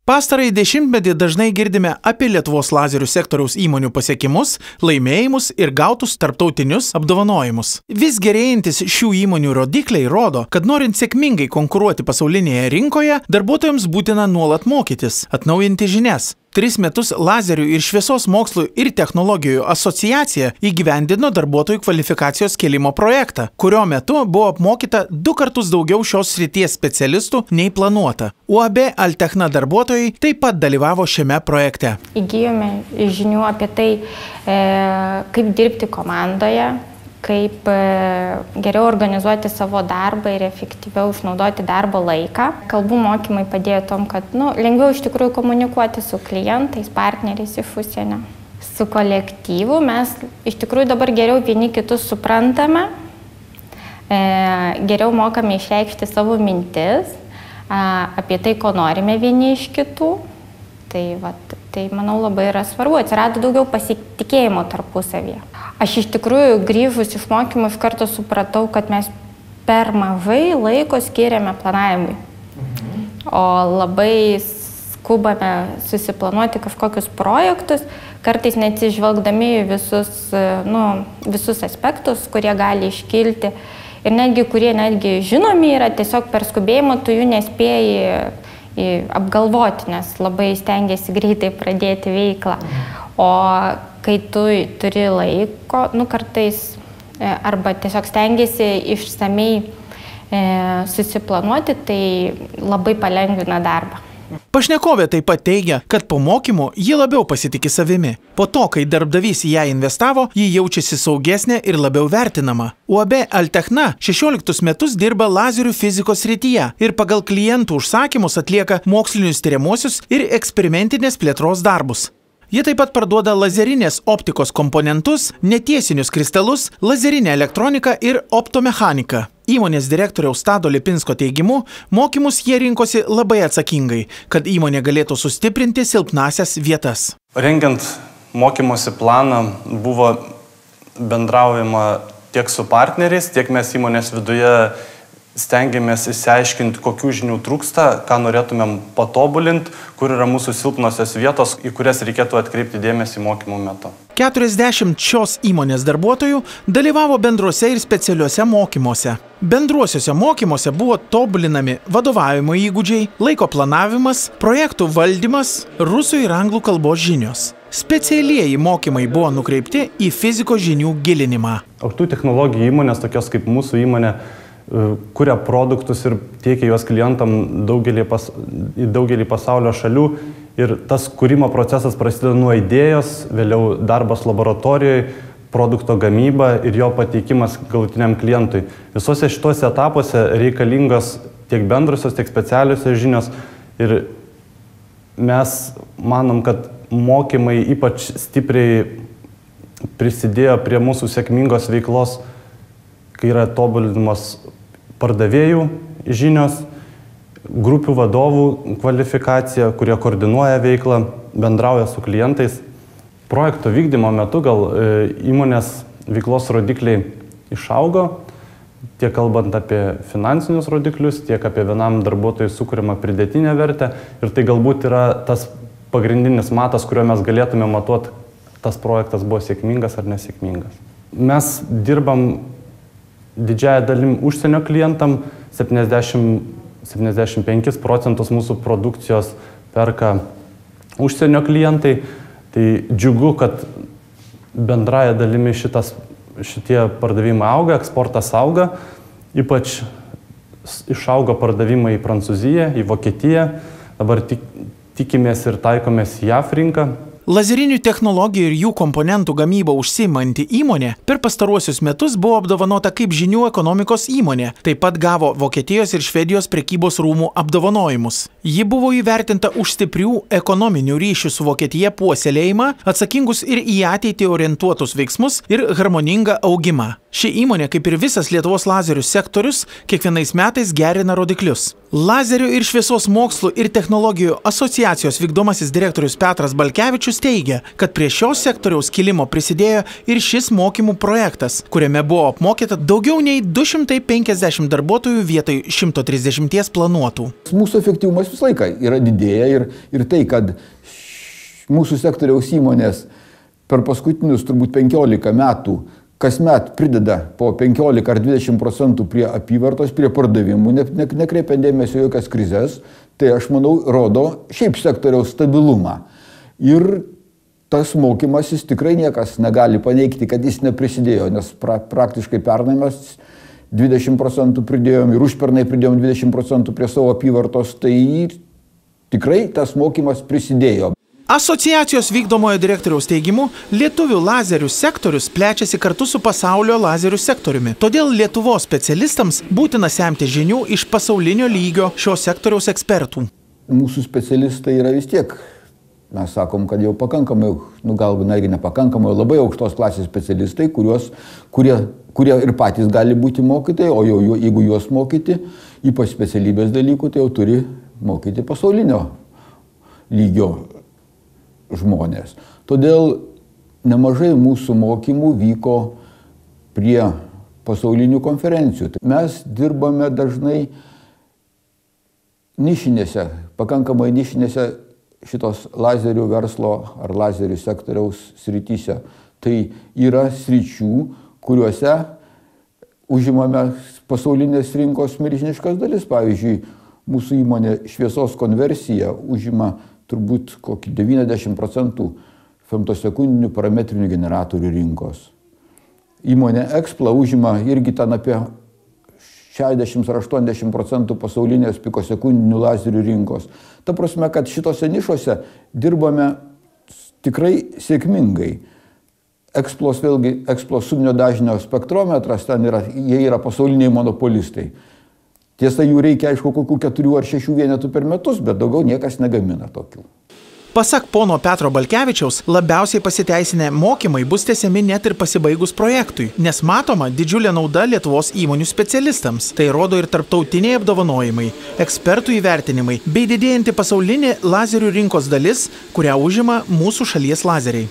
Pastarąjį dešimtmetį dažnai girdime apie Lietuvos lazerių sektoriaus įmonių pasiekimus, laimėjimus ir gautus tarptautinius apdovanojimus. Vis gerėjantis šių įmonių rodikliai rodo, kad norint sėkmingai konkuruoti pasaulinėje rinkoje, darbuotojams būtina nuolat mokytis, atnaujinti žinias. 3 metus Lazerių ir šviesos mokslų ir technologijų asociacija įgyvendino darbuotojų kvalifikacijos kėlimo projektą, kurio metu buvo apmokyta 2 kartus daugiau šios srities specialistų nei planuota. UAB Altechna darbuotojai taip pat dalyvavo šiame projekte. Įgijome žinių apie tai, kaip dirbti komandoje, kaip geriau organizuoti savo darbą ir efektyviau išnaudoti darbo laiką. Kalbų mokymai padėjo tom, kad lengviau iš tikrųjų komunikuoti su klientais, partneriais iš užsienio. Su kolektyvu mes iš tikrųjų dabar geriau vieni kitus suprantame, geriau mokame išreikšti savo mintis, apie tai, ko norime vieni iš kitų. Tai manau labai yra svarbu, atsirado daugiau pasitikėjimo tarpusavyje. Aš iš tikrųjų grįžus iš mokymų iš karto supratau, kad mes per mažai laiko skiriame planavimui. O labai skubame susiplanuoti kažkokius projektus, kartais neatsižvelgdami visus aspektus, kurie gali iškilti. Ir netgi, kurie netgi žinomi yra, tiesiog per skubėjimą tu jų nespėjai apgalvoti, nes labai stengiasi greitai pradėti veiklą. O kai tu turi laiko, kartais arba tiesiog stengiasi išsamei susiplanuoti, tai labai palengvina darbą. Pašnekovė taip pat teigia, kad po mokymų ji labiau pasitikė savimi. Po to, kai darbdavys į ją investavo, ji jaučiasi saugesnė ir labiau vertinama. UAB Altechna 16 metus dirba lazerių fizikos srityje ir pagal klientų užsakymus atlieka mokslinius tyriamuosius ir eksperimentinės plėtros darbus. Jie taip pat parduoda lazerinės optikos komponentus, netiesinius kristalus, lazerinę elektroniką ir optomechaniką. Įmonės direktoriaus Tado Lipinsko teigimu, mokymus jie rinkosi labai atsakingai, kad įmonė galėtų sustiprinti silpnasias vietas. Rengiant mokymosi planą buvo bendraujama tiek su partneriais, tiek mes įmonės viduje stengiamės išsiaiškinti, kokių žinių trūksta, ką norėtumėm patobulinti, kur yra mūsų silpnosios vietos, į kurias reikėtų atkreipti dėmesį mokymų metu. 40 šios įmonės darbuotojų dalyvavo bendruose ir specialiuose mokymuose. Bendruosiuose mokymuose buvo tobulinami vadovavimo įgūdžiai, laiko planavimas, projektų valdymas, rusų ir anglų kalbos žinios. Specialieji mokymai buvo nukreipti į fizikos žinių gilinimą. Aukštųjų technologijų įmonės, tokios kaip mūsų įmonė, kuria produktus ir tiekia juos klientam į daugelį pasaulio šalių. Ir tas kūrimo procesas prasideda nuo idėjos, vėliau darbas laboratorijoje, produkto gamyba ir jo pateikimas galutiniam klientui. Visose šituose etapuose reikalingos tiek bendrusios, tiek specialiosios žinios. Ir mes manom, kad mokymai ypač stipriai prisidėjo prie mūsų sėkmingos veiklos, kai yra tobulinimas pardavėjų žinios, grupių vadovų kvalifikacija, kurie koordinuoja veiklą, bendrauja su klientais. Projekto vykdymo metu gal įmonės veiklos rodikliai išaugo, tiek kalbant apie finansinius rodiklius, tiek apie vienam darbuotojui sukuriamą pridėtinę vertę. Ir tai galbūt yra tas pagrindinis matas, kuriuo mes galėtume matuoti, tas projektas buvo sėkmingas ar nesėkmingas. Mes dirbam didžiąją dalim užsienio klientam, 75% mūsų produkcijos perka užsienio klientai. Tai džiugu, kad bendraja dalimi šitie pardavimai auga, eksportas auga. Ypač išaugo pardavimai į Prancūziją, į Vokietiją. Dabar tikimės ir taikomės į JAV rinką. Lazerinių technologijų ir jų komponentų gamybą užsiimanti įmonė per pastaruosius metus buvo apdovanota kaip žinių ekonomikos įmonė, taip pat gavo Vokietijos ir Švedijos prekybos rūmų apdovanojimus. Ji buvo įvertinta už stiprių ekonominių ryšių su Vokietija puoselėjimą, atsakingus ir į ateitį orientuotus veiksmus ir harmoningą augimą. Ši įmonė, kaip ir visas Lietuvos lazerių sektorius, kiekvienais metais gerina rodiklius. Lazerių ir šviesos mokslų ir technologijų asociacijos vykdomasis direktorius Petras Balkevičius teigia, kad prie šios sektoriaus kilimo prisidėjo ir šis mokymų projektas, kuriame buvo apmokyta daugiau nei 250 darbuotojų vietoj 130 planuotų. Mūsų efektyvumas visą laiką yra didėja ir tai, kad mūsų sektoriaus įmonės per paskutinius turbūt 15 metų kasmet prideda po 15 ar 20% prie apyvartos, prie pardavimų, nekreipia dėmesio jokias krizės, tai aš manau rodo šiaip sektoriaus stabilumą. Ir tas mokymasis tikrai niekas negali paneigti, kad jis neprisidėjo, nes praktiškai pernai mes 20% pridėjom ir užpernai pridėjom 20% prie savo apyvartos, tai tikrai tas mokymas prisidėjo. Asociacijos vykdomojo direktoriaus teigimu, lietuvių lazerių sektorius plečiasi kartu su pasaulio lazerių sektoriumi. Todėl Lietuvos specialistams būtina semti žinių iš pasaulinio lygio šio sektoriaus ekspertų. Mūsų specialistai yra vis tiek, mes sakom, kad jau pakankamai, galbūt netgi nepakankamai, labai aukštos klasės specialistai, kurie ir patys gali būti mokytojai, o jau jeigu juos mokyti, ypač specialybės dalykų, tai jau turi mokyti pasaulinio lygio žmonės. Todėl nemažai mūsų mokymų vyko prie pasaulinių konferencijų. Mes dirbame dažnai nišinėse, pakankamai nišinėse šitos lazerių verslo ar lazerių sektoriaus srityse. Tai yra sričių, kuriuose užimame pasaulinės rinkos milžiniškas dalis. Pavyzdžiui, mūsų įmonė šviesos konversija užima turbūt kokį 90% femtosekundinių parametrinių generatorių rinkos. Įmonė Expla užima irgi ten apie 60 ar 80% pasaulinės pikosekundinių lazerių rinkos. Ta prasme, kad šitose nišose dirbame tikrai sėkmingai. Explos vėlgi, Explos subinio dažnio spektrometras, ten jie yra pasauliniai monopolistai. Tiesa, jų reikia, aišku, kokių 4 ar 6 vienetų per metus, bet daugiau niekas negamina tokių. Pasak pono Petro Balkevičiaus, labiausiai pasiteisinę mokymai bus tęsiami net ir pasibaigus projektui, nes matoma didžiulė nauda Lietuvos įmonių specialistams. Tai rodo ir tarptautiniai apdovanojimai, ekspertų įvertinimai bei didėjanti pasaulinė lazerių rinkos dalis, kurią užima mūsų šalies lazeriai.